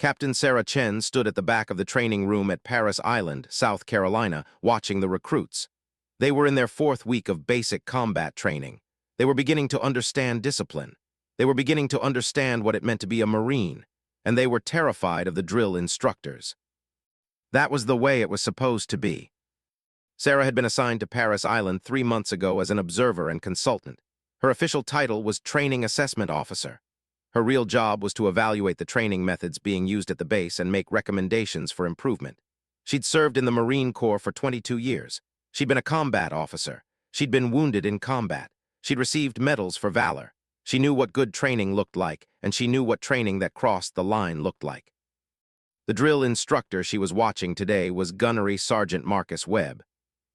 Captain Sarah Chen stood at the back of the training room at Paris Island, South Carolina, watching the recruits. They were in their 4th week of basic combat training. They were beginning to understand discipline. They were beginning to understand what it meant to be a Marine, and they were terrified of the drill instructors. That was the way it was supposed to be. Sarah had been assigned to Paris Island 3 months ago as an observer and consultant. Her official title was Training Assessment Officer. Her real job was to evaluate the training methods being used at the base and make recommendations for improvement. She'd served in the Marine Corps for 22 years. She'd been a combat officer. She'd been wounded in combat. She'd received medals for valor. She knew what good training looked like, and she knew what training that crossed the line looked like. The drill instructor she was watching today was Gunnery Sergeant Marcus Webb.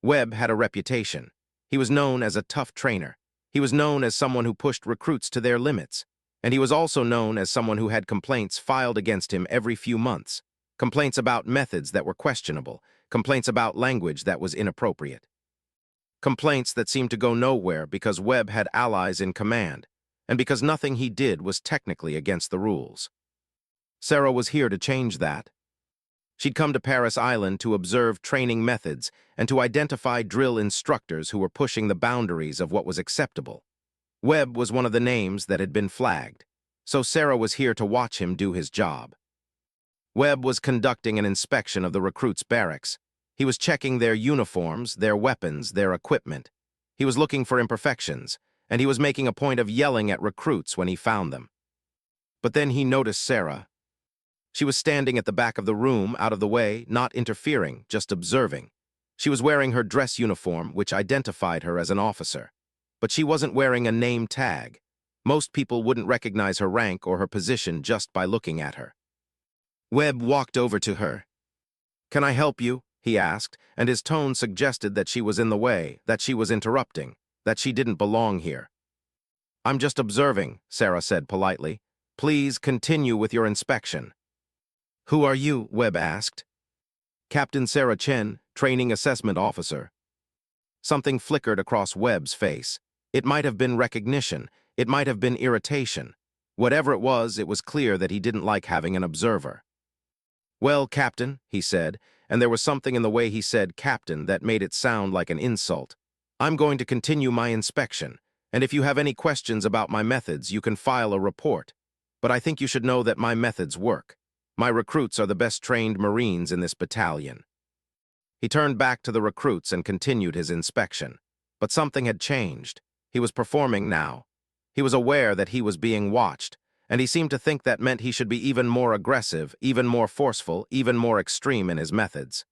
Webb had a reputation. He was known as a tough trainer. He was known as someone who pushed recruits to their limits. And he was also known as someone who had complaints filed against him every few months. Complaints about methods that were questionable. Complaints about language that was inappropriate. Complaints that seemed to go nowhere because Webb had allies in command, and because nothing he did was technically against the rules. Sarah was here to change that. She'd come to Paris Island to observe training methods and to identify drill instructors who were pushing the boundaries of what was acceptable. Webb was one of the names that had been flagged, so Sarah was here to watch him do his job. Webb was conducting an inspection of the recruits' barracks. He was checking their uniforms, their weapons, their equipment. He was looking for imperfections, and he was making a point of yelling at recruits when he found them. But then he noticed Sarah. She was standing at the back of the room, out of the way, not interfering, just observing. She was wearing her dress uniform, which identified her as an officer. But she wasn't wearing a name tag. Most people wouldn't recognize her rank or her position just by looking at her. Webb walked over to her. "Can I help you?" he asked, and his tone suggested that she was in the way, that she was interrupting, that she didn't belong here. "I'm just observing," Sarah said politely. "Please continue with your inspection." "Who are you?" Webb asked. "Captain Sarah Chen, Training Assessment Officer." Something flickered across Webb's face. It might have been recognition. It might have been irritation. Whatever it was clear that he didn't like having an observer. "Well, Captain," he said, and there was something in the way he said Captain that made it sound like an insult. "I'm going to continue my inspection, and if you have any questions about my methods, you can file a report. But I think you should know that my methods work. My recruits are the best trained Marines in this battalion." He turned back to the recruits and continued his inspection. But something had changed. He was performing now. He was aware that he was being watched, and he seemed to think that meant he should be even more aggressive, even more forceful, even more extreme in his methods.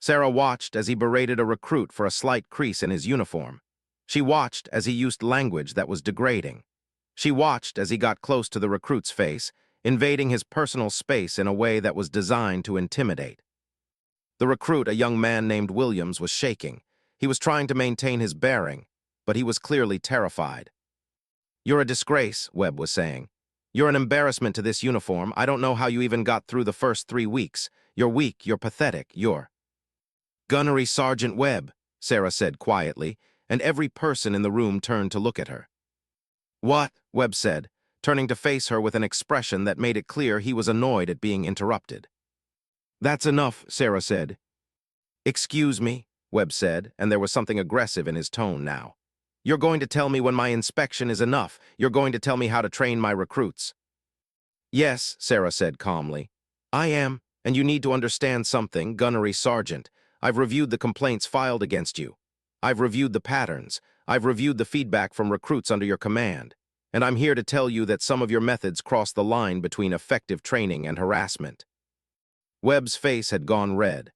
Sarah watched as he berated a recruit for a slight crease in his uniform. She watched as he used language that was degrading. She watched as he got close to the recruit's face, invading his personal space in a way that was designed to intimidate. The recruit, a young man named Williams, was shaking. He was trying to maintain his bearing, but he was clearly terrified. "You're a disgrace," Webb was saying. "You're an embarrassment to this uniform. I don't know how you even got through the first 3 weeks. You're weak, you're pathetic, you're—" "Gunnery Sergeant Webb," Sarah said quietly, and every person in the room turned to look at her. "What?" Webb said, turning to face her with an expression that made it clear he was annoyed at being interrupted. "That's enough," Sarah said. "Excuse me," Webb said, and there was something aggressive in his tone now. "You're going to tell me when my inspection is enough. You're going to tell me how to train my recruits." "Yes," Sarah said calmly. "I am, and you need to understand something, Gunnery Sergeant. I've reviewed the complaints filed against you. I've reviewed the patterns. I've reviewed the feedback from recruits under your command. And I'm here to tell you that some of your methods cross the line between effective training and harassment." Webb's face had gone red.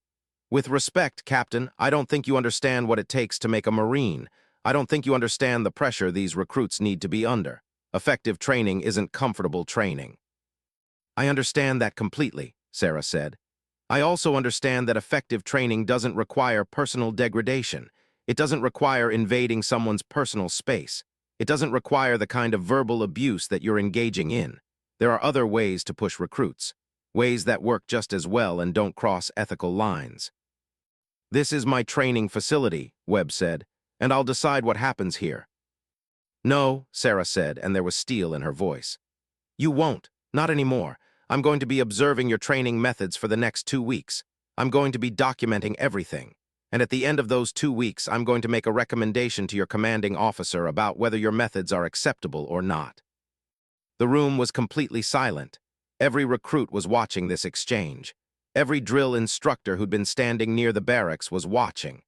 "With respect, Captain, I don't think you understand what it takes to make a Marine. I don't think you understand the pressure these recruits need to be under. Effective training isn't comfortable training." "I understand that completely," Sarah said. "I also understand that effective training doesn't require personal degradation. It doesn't require invading someone's personal space. It doesn't require the kind of verbal abuse that you're engaging in. There are other ways to push recruits, ways that work just as well and don't cross ethical lines." "This is my training facility," Webb said, "and I'll decide what happens here." "No," Sarah said, and there was steel in her voice. "You won't. Not anymore. I'm going to be observing your training methods for the next 2 weeks. I'm going to be documenting everything. And at the end of those 2 weeks, I'm going to make a recommendation to your commanding officer about whether your methods are acceptable or not." The room was completely silent. Every recruit was watching this exchange. Every drill instructor who'd been standing near the barracks was watching.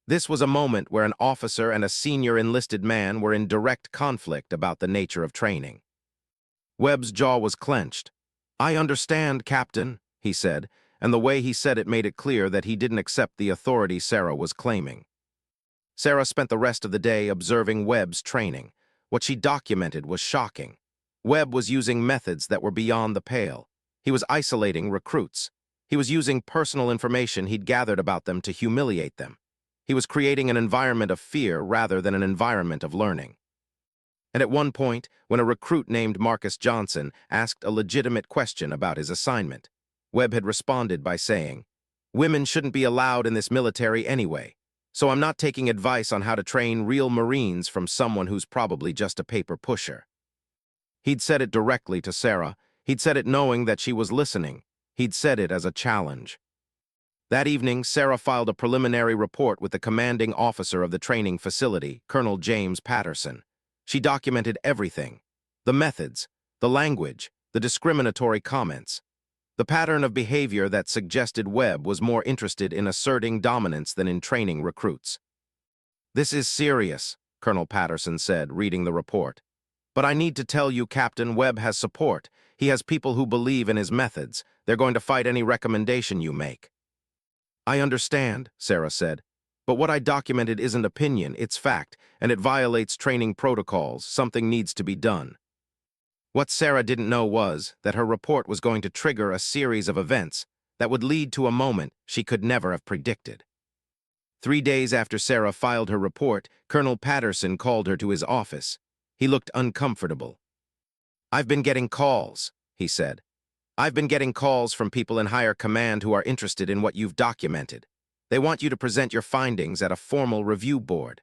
This was a moment where an officer and a senior enlisted man were in direct conflict about the nature of training. Webb's jaw was clenched. "I understand, Captain," he said, and the way he said it made it clear that he didn't accept the authority Sarah was claiming. Sarah spent the rest of the day observing Webb's training. What she documented was shocking. Webb was using methods that were beyond the pale. He was isolating recruits. He was using personal information he'd gathered about them to humiliate them. He was creating an environment of fear rather than an environment of learning. And at one point, when a recruit named Marcus Johnson asked a legitimate question about his assignment, Webb had responded by saying, "Women shouldn't be allowed in this military anyway, so I'm not taking advice on how to train real Marines from someone who's probably just a paper pusher." He'd said it directly to Sarah. He'd said it knowing that she was listening. He'd said it as a challenge. That evening, Sarah filed a preliminary report with the commanding officer of the training facility, Colonel James Patterson. She documented everything: the methods, the language, the discriminatory comments. The pattern of behavior that suggested Webb was more interested in asserting dominance than in training recruits. "This is serious," Colonel Patterson said, reading the report. "But I need to tell you, Captain, Webb has support. He has people who believe in his methods. They're going to fight any recommendation you make." "I understand," Sarah said, "but what I documented isn't opinion, it's fact, and it violates training protocols. Something needs to be done." What Sarah didn't know was that her report was going to trigger a series of events that would lead to a moment she could never have predicted. 3 days after Sarah filed her report, Colonel Patterson called her to his office. He looked uncomfortable. "I've been getting calls," he said. "I've been getting calls from people in higher command who are interested in what you've documented. They want you to present your findings at a formal review board.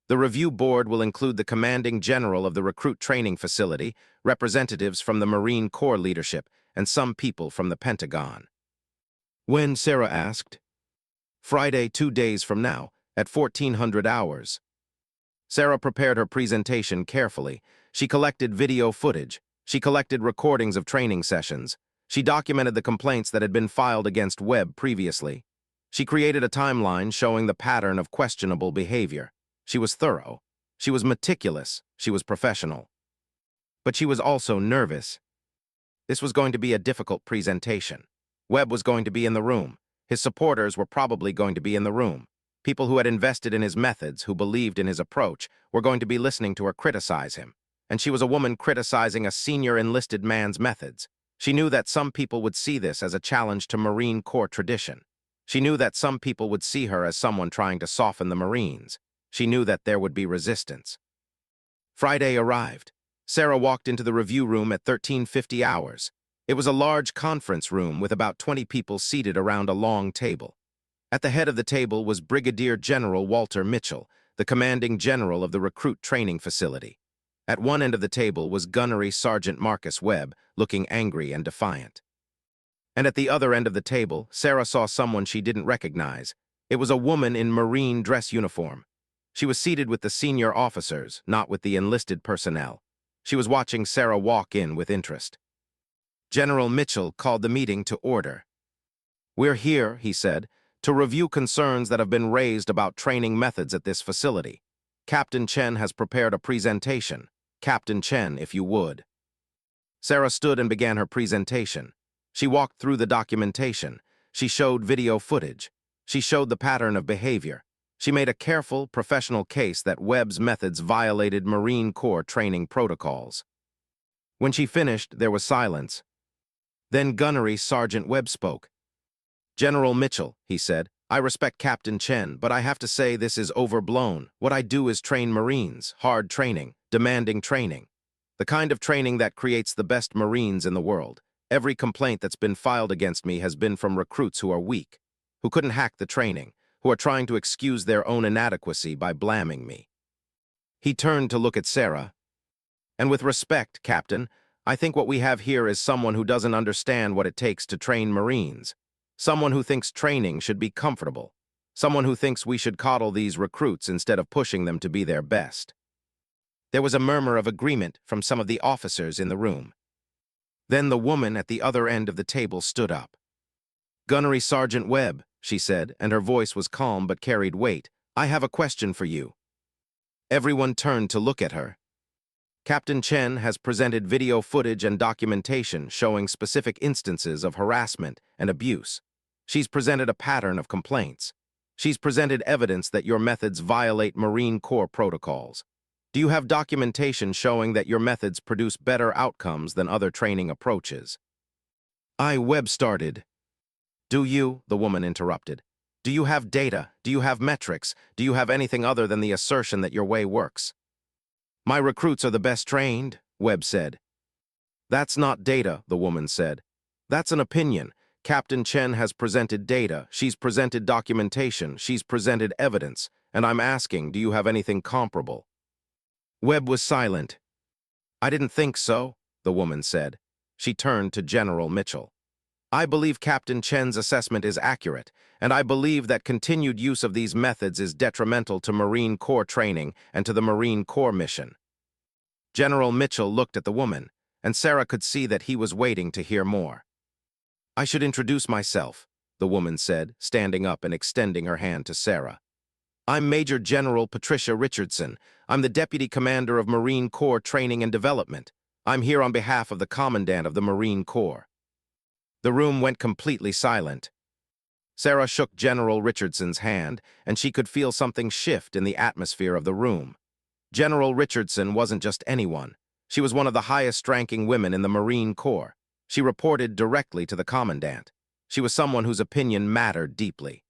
The review board will include the commanding general of the recruit training facility, representatives from the Marine Corps leadership, and some people from the Pentagon." "When?" Sarah asked. "Friday, 2 days from now, at 1400 hours. Sarah prepared her presentation carefully. She collected video footage. She collected recordings of training sessions. She documented the complaints that had been filed against Webb previously. She created a timeline showing the pattern of questionable behavior. She was thorough. She was meticulous. She was professional. But she was also nervous. This was going to be a difficult presentation. Webb was going to be in the room. His supporters were probably going to be in the room. People who had invested in his methods, who believed in his approach, were going to be listening to her criticize him. And she was a woman criticizing a senior enlisted man's methods. She knew that some people would see this as a challenge to Marine Corps tradition. She knew that some people would see her as someone trying to soften the Marines. She knew that there would be resistance. Friday arrived. Sarah walked into the review room at 1350 hours. It was a large conference room with about 20 people seated around a long table. At the head of the table was Brigadier General Walter Mitchell, the commanding general of the recruit training facility. At one end of the table was Gunnery Sergeant Marcus Webb, looking angry and defiant. And at the other end of the table, Sarah saw someone she didn't recognize. It was a woman in Marine dress uniform. She was seated with the senior officers, not with the enlisted personnel. She was watching Sarah walk in with interest. General Mitchell called the meeting to order. "We're here," he said, "to review concerns that have been raised about training methods at this facility. Captain Chen has prepared a presentation. Captain Chen, if you would." Sarah stood and began her presentation. She walked through the documentation. She showed video footage. She showed the pattern of behavior. She made a careful, professional case that Webb's methods violated Marine Corps training protocols. When she finished, there was silence. Then Gunnery Sergeant Webb spoke. "General Mitchell," he said, "I respect Captain Chen, but I have to say this is overblown. What I do is train Marines, hard training, demanding training. The kind of training that creates the best Marines in the world. Every complaint that's been filed against me has been from recruits who are weak, who couldn't hack the training, who are trying to excuse their own inadequacy by blaming me." He turned to look at Sarah. "And with respect, Captain, I think what we have here is someone who doesn't understand what it takes to train Marines. Someone who thinks training should be comfortable. Someone who thinks we should coddle these recruits instead of pushing them to be their best. There was a murmur of agreement from some of the officers in the room. Then the woman at the other end of the table stood up. "Gunnery Sergeant Webb," she said, and her voice was calm but carried weight, "I have a question for you." Everyone turned to look at her. Captain Chen has presented video footage and documentation showing specific instances of harassment and abuse. She's presented a pattern of complaints. She's presented evidence that your methods violate Marine Corps protocols. Do you have documentation showing that your methods produce better outcomes than other training approaches? Webb started. "Do you?" the woman interrupted. "Do you have data? Do you have metrics? Do you have anything other than the assertion that your way works?" "My recruits are the best trained," Webb said. "That's not data," the woman said. "That's an opinion. Captain Chen has presented data, she's presented documentation, she's presented evidence, and I'm asking, do you have anything comparable?" Webb was silent. "I didn't think so," the woman said. She turned to General Mitchell. "I believe Captain Chen's assessment is accurate, and I believe that continued use of these methods is detrimental to Marine Corps training and to the Marine Corps mission." General Mitchell looked at the woman, and Sarah could see that he was waiting to hear more. "I should introduce myself," the woman said, standing up and extending her hand to Sarah. "I'm Major General Patricia Richardson. I'm the Deputy Commander of Marine Corps Training and Development. I'm here on behalf of the Commandant of the Marine Corps." The room went completely silent. Sarah shook General Richardson's hand, and she could feel something shift in the atmosphere of the room. General Richardson wasn't just anyone. She was one of the highest-ranking women in the Marine Corps. She reported directly to the Commandant. She was someone whose opinion mattered deeply.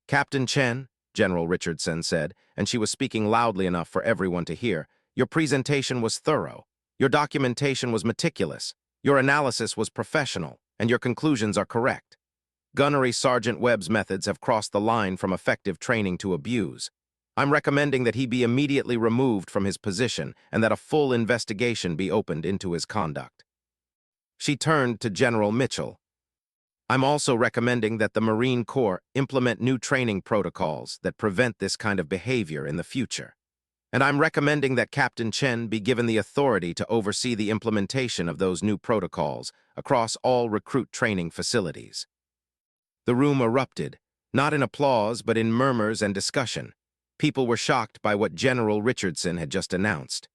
"Captain Chen," General Richardson said, and she was speaking loudly enough for everyone to hear, "your presentation was thorough. Your documentation was meticulous. Your analysis was professional, and your conclusions are correct. Gunnery Sergeant Webb's methods have crossed the line from effective training to abuse. I'm recommending that he be immediately removed from his position and that a full investigation be opened into his conduct." She turned to General Mitchell. "I'm also recommending that the Marine Corps implement new training protocols that prevent this kind of behavior in the future. And I'm recommending that Captain Chen be given the authority to oversee the implementation of those new protocols across all recruit training facilities." The room erupted, not in applause but in murmurs and discussion. People were shocked by what General Richardson had just announced.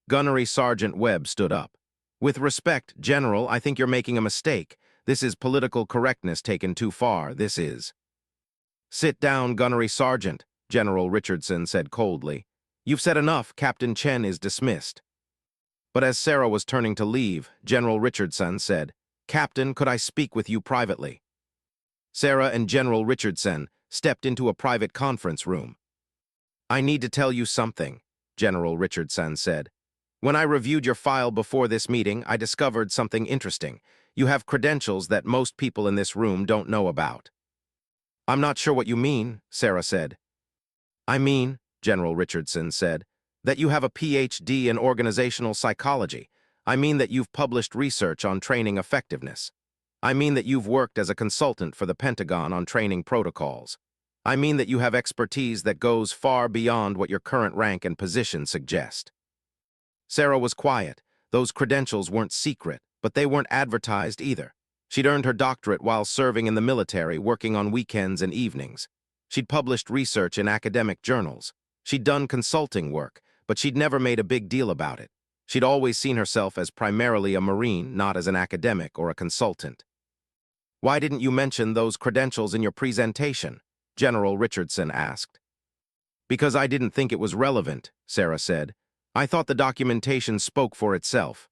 Gunnery Sergeant Webb stood up. "With respect, General, I think you're making a mistake. This is political correctness taken too far, this is." "Sit down, Gunnery Sergeant," General Richardson said coldly. "You've said enough. Captain Chen is dismissed." But as Sarah was turning to leave, General Richardson said, "Captain, could I speak with you privately?" Sarah and General Richardson stepped into a private conference room. "I need to tell you something," General Richardson said. "When I reviewed your file before this meeting, I discovered something interesting. You have credentials that most people in this room don't know about." "I'm not sure what you mean," Sarah said. "I mean," General Richardson said, "that you have a PhD in organizational psychology. I mean that you've published research on training effectiveness. I mean that you've worked as a consultant for the Pentagon on training protocols. I mean that you have expertise that goes far beyond what your current rank and position suggest." Sarah was quiet. Those credentials weren't secret, but they weren't advertised either. She'd earned her doctorate while serving in the military, working on weekends and evenings. She'd published research in academic journals. She'd done consulting work, but she'd never made a big deal about it. She'd always seen herself as primarily a Marine, not as an academic or a consultant. "Why didn't you mention those credentials in your presentation?" General Richardson asked. "Because I didn't think it was relevant," Sarah said. "I thought the documentation spoke for itself."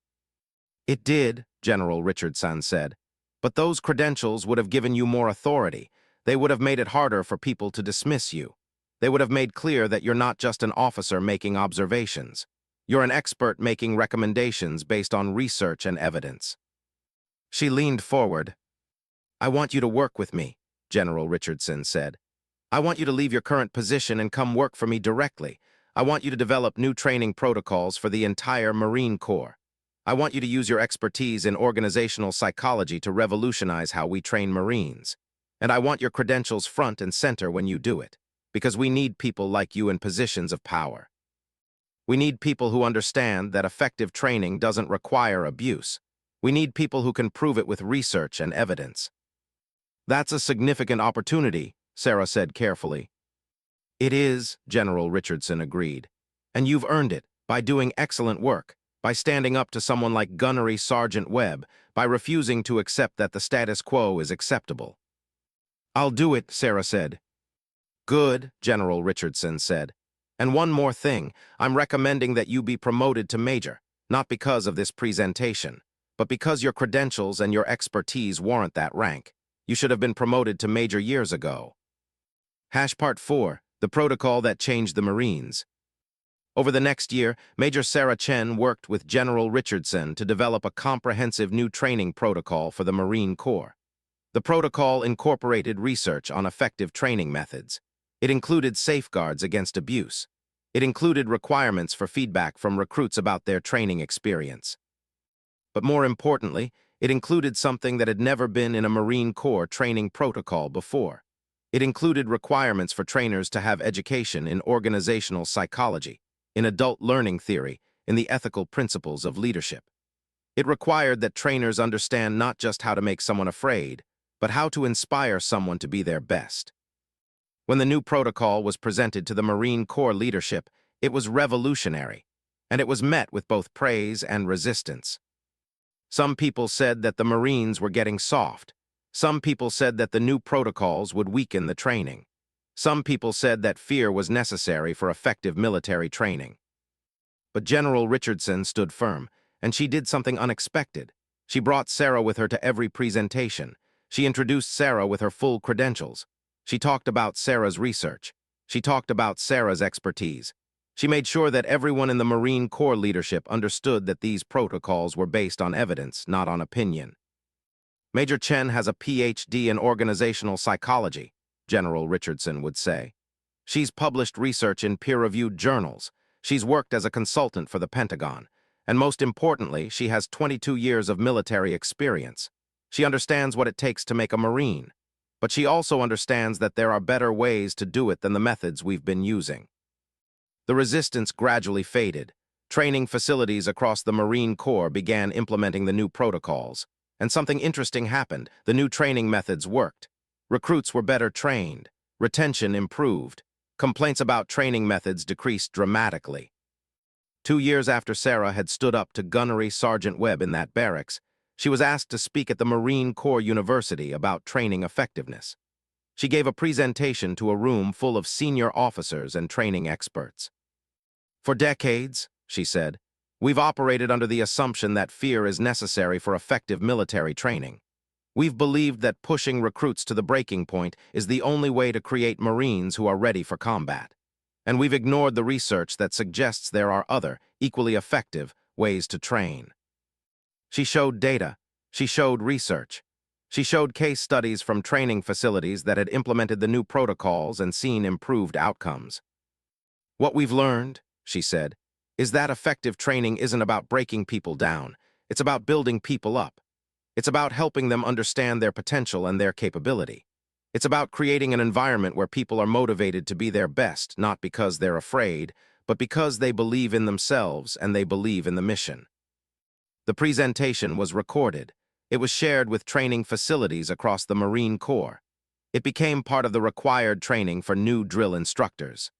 "It did," General Richardson said. "But those credentials would have given you more authority. They would have made it harder for people to dismiss you. They would have made clear that you're not just an officer making observations. You're an expert making recommendations based on research and evidence." She leaned forward. "I want you to work with me," General Richardson said. "I want you to leave your current position and come work for me directly. I want you to develop new training protocols for the entire Marine Corps. I want you to use your expertise in organizational psychology to revolutionize how we train Marines. And I want your credentials front and center when you do it, because we need people like you in positions of power. We need people who understand that effective training doesn't require abuse. We need people who can prove it with research and evidence. That's a significant opportunity, Sarah said carefully. It is, General Richardson agreed. And you've earned it by doing excellent work, by standing up to someone like Gunnery Sergeant Webb, by refusing to accept that the status quo is acceptable. I'll do it, Sarah said. Good, General Richardson said. And one more thing, I'm recommending that you be promoted to Major, not because of this presentation, but because your credentials and your expertise warrant that rank. You should have been promoted to Major years ago. Part 4, the protocol that changed the Marines. Over the next year, Major Sarah Chen worked with General Richardson to develop a comprehensive new training protocol for the Marine Corps. The protocol incorporated research on effective training methods. It included safeguards against abuse. It included requirements for feedback from recruits about their training experience. But more importantly, it included something that had never been in a Marine Corps training protocol before. It included requirements for trainers to have education in organizational psychology, in adult learning theory, in the ethical principles of leadership. It required that trainers understand not just how to make someone afraid, but how to inspire someone to be their best. When the new protocol was presented to the Marine Corps leadership, it was revolutionary, and it was met with both praise and resistance. Some people said that the Marines were getting soft. Some people said that the new protocols would weaken the training. Some people said that fear was necessary for effective military training. But General Richardson stood firm, and she did something unexpected. She brought Sarah with her to every presentation. She introduced Sarah with her full credentials. She talked about Sarah's research. She talked about Sarah's expertise. She made sure that everyone in the Marine Corps leadership understood that these protocols were based on evidence, not on opinion. Major Chen has a PhD in organizational psychology, General Richardson would say. She's published research in peer-reviewed journals. She's worked as a consultant for the Pentagon. And most importantly, she has 22 years of military experience. She understands what it takes to make a Marine. But she also understands that there are better ways to do it than the methods we've been using. The resistance gradually faded. Training facilities across the Marine Corps began implementing the new protocols. And something interesting happened. The new training methods worked. Recruits were better trained. Retention improved. Complaints about training methods decreased dramatically. 2 years after Sarah had stood up to Gunnery Sergeant Webb in that barracks, she was asked to speak at the Marine Corps University about training effectiveness. She gave a presentation to a room full of senior officers and training experts. For decades, she said, we've operated under the assumption that fear is necessary for effective military training. We've believed that pushing recruits to the breaking point is the only way to create Marines who are ready for combat. And we've ignored the research that suggests there are other, equally effective, ways to train. She showed data. She showed research. She showed case studies from training facilities that had implemented the new protocols and seen improved outcomes. What we've learned, she said, is that effective training isn't about breaking people down. It's about building people up. It's about helping them understand their potential and their capability. It's about creating an environment where people are motivated to be their best, not because they're afraid, but because they believe in themselves and they believe in the mission. The presentation was recorded. It was shared with training facilities across the Marine Corps. It became part of the required training for new drill instructors.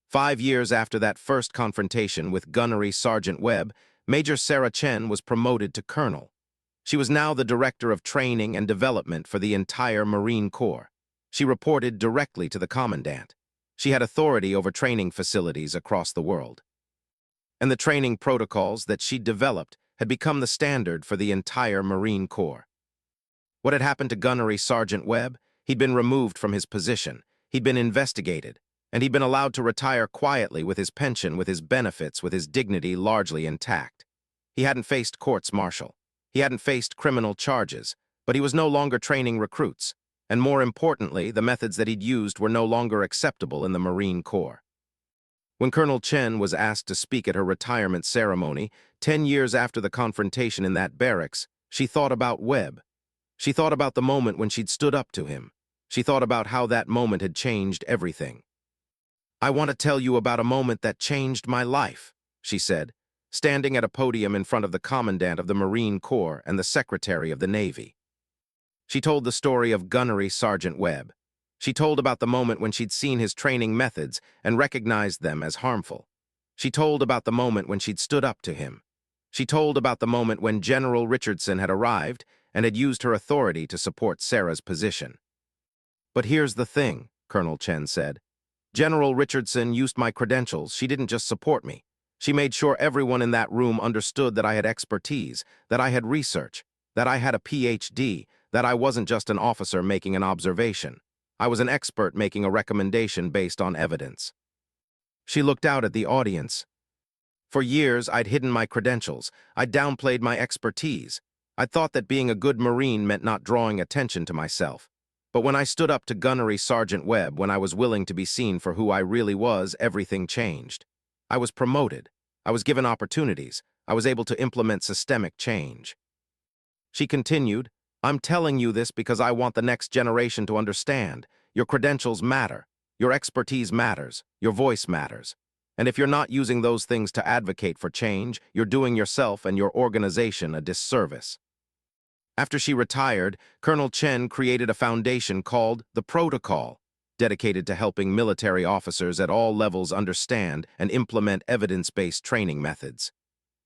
5 years after that first confrontation with Gunnery Sergeant Webb, Major Sarah Chen was promoted to colonel. She was now the director of training and development for the entire Marine Corps. She reported directly to the commandant. She had authority over training facilities across the world. And the training protocols that she'd developed had become the standard for the entire Marine Corps. What had happened to Gunnery Sergeant Webb? He'd been removed from his position. He'd been investigated. And he'd been allowed to retire quietly with his pension, with his benefits, with his dignity largely intact. He hadn't faced courts-martial. He hadn't faced criminal charges, but he was no longer training recruits, and more importantly, the methods that he'd used were no longer acceptable in the Marine Corps. When Colonel Chen was asked to speak at her retirement ceremony, 10 years after the confrontation in that barracks, she thought about Webb. She thought about the moment when she'd stood up to him. She thought about how that moment had changed everything. "I want to tell you about a moment that changed my life," she said, standing at a podium in front of the Commandant of the Marine Corps and the Secretary of the Navy. She told the story of Gunnery Sergeant Webb. She told about the moment when she'd seen his training methods and recognized them as harmful. She told about the moment when she'd stood up to him. She told about the moment when General Richardson had arrived and had used her authority to support Sarah's position. "But here's the thing," Colonel Chen said. "General Richardson used my credentials. She didn't just support me. She made sure everyone in that room understood that I had expertise, that I had research, that I had a PhD, that I wasn't just an officer making an observation. I was an expert making a recommendation based on evidence." She looked out at the audience. "For years, I'd hidden my credentials. I'd downplayed my expertise. I'd thought that being a good Marine meant not drawing attention to myself. But when I stood up to Gunnery Sergeant Webb, when I was willing to be seen for who I really was, everything changed. I was promoted. I was given opportunities. I was able to implement systemic change." She continued, "I'm telling you this because I want the next generation to understand. Your credentials matter. Your expertise matters. Your voice matters. And if you're not using those things to advocate for change, you're doing yourself and your organization a disservice." After she retired, Colonel Chen created a foundation called the Protocol, dedicated to helping military officers at all levels understand and implement evidence-based training methods.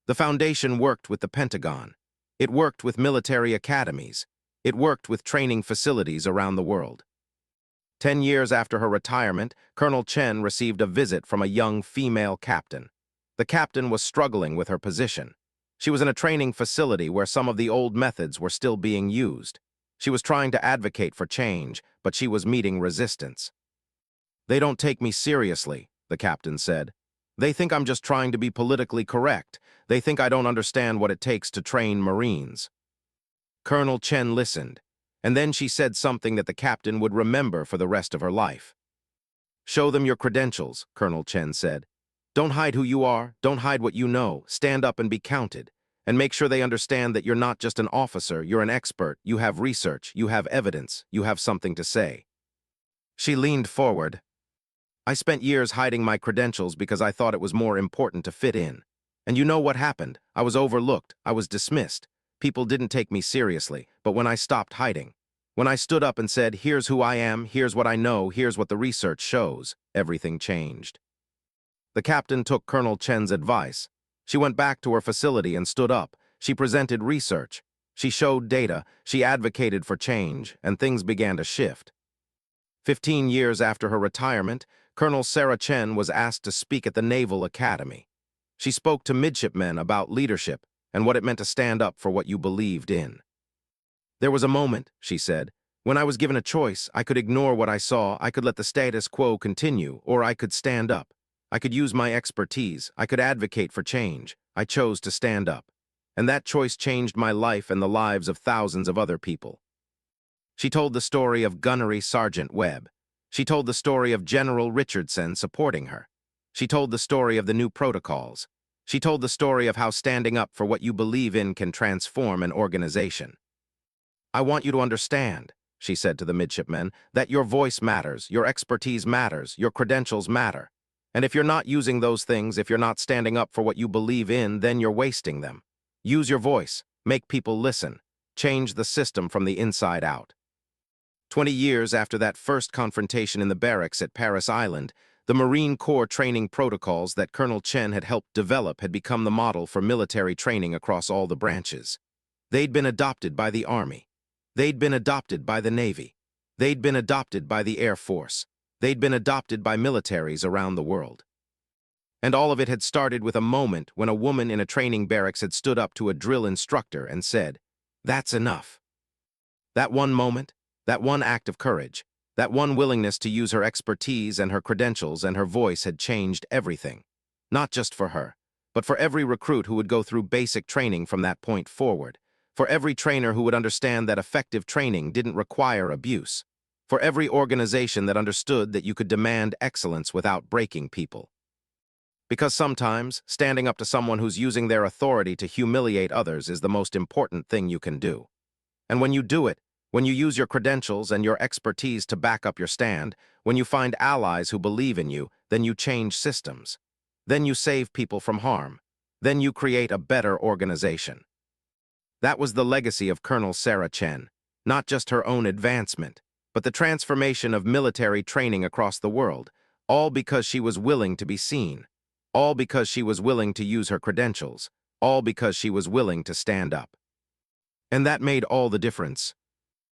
The foundation worked with the Pentagon. It worked with military academies. It worked with training facilities around the world. 10 years after her retirement, Colonel Chen received a visit from a young female captain. The captain was struggling with her position. She was in a training facility where some of the old methods were still being used. She was trying to advocate for change, but she was meeting resistance. "They don't take me seriously," the captain said. "They think I'm just trying to be politically correct. They think I don't understand what it takes to train Marines." Colonel Chen listened, and then she said something that the captain would remember for the rest of her life. "Show them your credentials," Colonel Chen said. "Don't hide who you are, don't hide what you know, stand up and be counted, and make sure they understand that you're not just an officer, you're an expert, you have research, you have evidence, you have something to say." She leaned forward. "I spent years hiding my credentials because I thought it was more important to fit in. And you know what happened? I was overlooked, I was dismissed. People didn't take me seriously, but when I stopped hiding, when I stood up and said, 'Here's who I am, here's what I know, here's what the research shows,' everything changed." The captain took Colonel Chen's advice. She went back to her facility and stood up. She presented research. She showed data. She advocated for change, and things began to shift. 15 years after her retirement, Colonel Sarah Chen was asked to speak at the Naval Academy. She spoke to midshipmen about leadership and what it meant to stand up for what you believed in. "There was a moment," she said, "when I was given a choice. I could ignore what I saw, I could let the status quo continue, or I could stand up. I could use my expertise, I could advocate for change. I chose to stand up. And that choice changed my life and the lives of thousands of other people." She told the story of Gunnery Sergeant Webb. She told the story of General Richardson supporting her. She told the story of the new protocols. She told the story of how standing up for what you believe in can transform an organization. "I want you to understand," she said to the midshipmen, "that your voice matters, your expertise matters, your credentials matter. And if you're not using those things, if you're not standing up for what you believe in, then you're wasting them. Use your voice, make people listen, change the system from the inside out." 20 years after that first confrontation in the barracks at Paris Island, the Marine Corps training protocols that Colonel Chen had helped develop had become the model for military training across all the branches. They'd been adopted by the Army. They'd been adopted by the Navy. They'd been adopted by the Air Force. They'd been adopted by militaries around the world. And all of it had started with a moment when a woman in a training barracks had stood up to a drill instructor and said, "That's enough." That one moment, that one act of courage, that one willingness to use her expertise and her credentials and her voice had changed everything. Not just for her, but for every recruit who would go through basic training from that point forward. For every trainer who would understand that effective training didn't require abuse. For every organization that understood that you could demand excellence without breaking people. Because sometimes, standing up to someone who's using their authority to humiliate others is the most important thing you can do. And when you do it, when you use your credentials and your expertise to back up your stand, when you find allies who believe in you, then you change systems. Then you save people from harm. Then you create a better organization. That was the legacy of Colonel Sarah Chen, not just her own advancement, but the transformation of military training across the world, all because she was willing to be seen, all because she was willing to use her credentials, all because she was willing to stand up. And that made all the difference.